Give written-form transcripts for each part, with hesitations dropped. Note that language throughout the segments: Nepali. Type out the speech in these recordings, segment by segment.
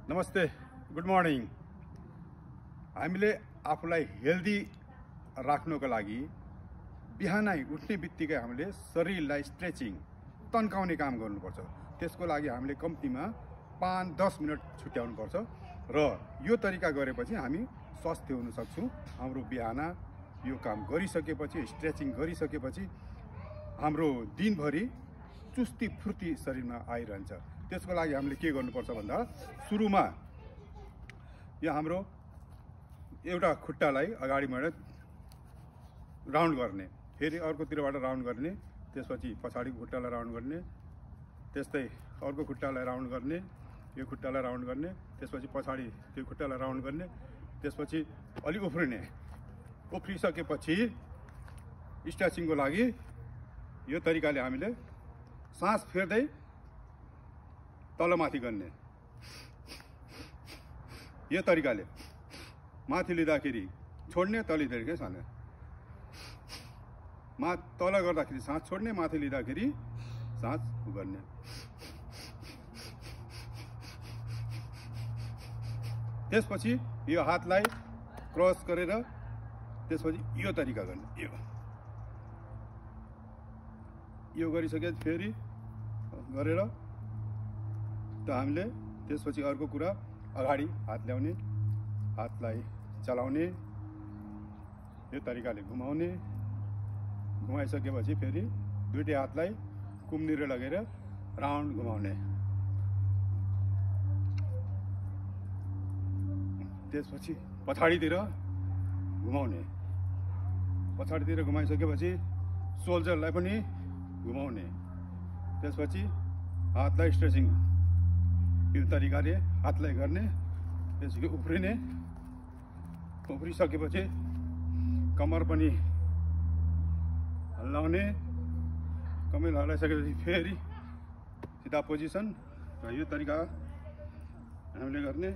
नमस्ते, गुड मर्निङ। हामीले आफूलाई हेल्दी राख्नको लागि बिहानै उठ्ने बित्तिकै हामीले शरीरलाई स्ट्रेचिङ तन्काउने काम गर्नुपर्छ। त्यसको लागि हामीले कम्तीमा 5-10 मिनट छुट्याउनुपर्छ र यो तरिका गरेपछि हामी स्वस्थ हुन सक्छौँ। हाम्रो बिहान यो काम गरिसकेपछि स्ट्रेचिङ गरिसकेपछि हाम्रो दिनभरि चुस्ती फुर्ती शरीरमा आइरहन्छ। त्यसको लागि हामीले के गर्नुपर्छ भन्दा सुरुमा यो हाम्रो एउटा खुट्टालाई अगाडि बढेर राउन्ड गर्ने, फेरि अर्कोतिरबाट राउन्ड गर्ने, त्यसपछि पछाडिको खुट्टालाई राउन्ड गर्ने, त्यस्तै अर्को खुट्टालाई राउन्ड गर्ने, यो खुट्टालाई राउन्ड गर्ने, त्यसपछि पछाडि त्यो खुट्टालाई राउन्ड गर्ने, त्यसपछि अलि उफ्रिने। उफ्रिसकेपछि स्ट्रेचिङको लागि यो तरिकाले हामीले सास फेर्दै तलमाथि गर्ने। यो तरिकाले माथि लिँदाखेरि छोड्ने, तल लिँदाखेरि छाड्ने। तल गर्दाखेरि सास छोड्ने, माथि लिँदाखेरि सास गर्ने। त्यसपछि यो हातलाई क्रस गरेर त्यसपछि यो तरिका गर्ने। यो गरिसके फेरि गरेर त हामीले त्यसपछि अर्को कुरा अगाडि हात ल्याउने, हातलाई चलाउने, यो तरिकाले घुमाउने। घुमाइसकेपछि फेरि दुईटै हातलाई कुमनिर लगेर राउन्ड घुमाउने। त्यसपछि पछाडितिर घुमाउने। पछाडितिर घुमाइसकेपछि सोल्जरलाई पनि घुमाउने। त्यसपछि हातलाई स्ट्रेचिङ यो तरिकाले हातलाई गर्ने। त्यसपछि उफ्रिने। उफ्रिसकेपछि कम्मर पनि हल्लाउने। कम्मर हल्लाइसकेपछि फेरि सिधा पोजिसन र यो तरिका हामीले गर्ने।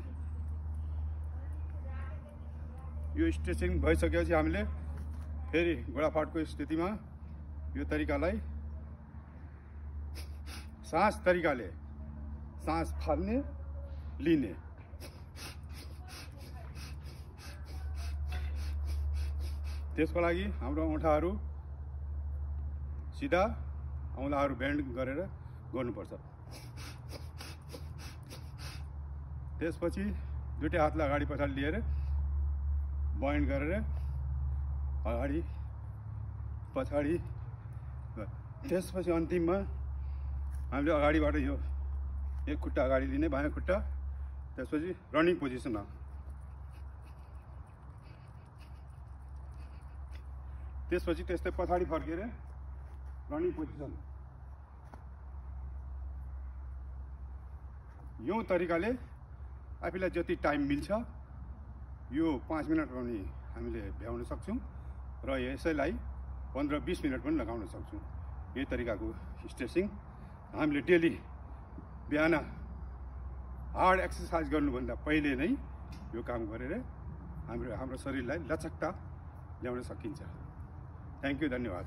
यो स्ट्रेचिङ भइसकेपछि हामीले फेरि घोडाफाटको स्थितिमा यो तरिकालाई सास तरिकाले सास फाल्ने, लिने। त्यसको लागि हाम्रो औँठाहरू सिधा, औँलाहरू बेन्ड गरेर गर्नुपर्छ। त्यसपछि दुईटै हातलाई अगाडि पछाडि लिएर बाइन्ड गरेर अगाडि पछाडि। त्यसपछि अन्तिममा हामीले अगाडिबाट यो एक खुट्टा अगाडि लिने, बायाँ खुट्टा, त्यसपछि रनिङ पोजिसनमा। त्यसपछि त्यस्तै पछाडि फर्केर रनिङ पोजिसन। यो तरिकाले आफूलाई जति टाइम मिल्छ यो 5 मिनट पनि हामीले भ्याउन सक्छौँ र यसैलाई 15-20 मिनट पनि लगाउन सक्छौँ। यही तरिकाको स्ट्रेचिङ हामीले डेली बिहान हार्ड एक्सर्साइज गर्नुभन्दा पहिले नै यो काम गरेर हाम्रो शरीरलाई लचकता ल्याउन सकिन्छ। थ्याङ्क यू, धन्यवाद।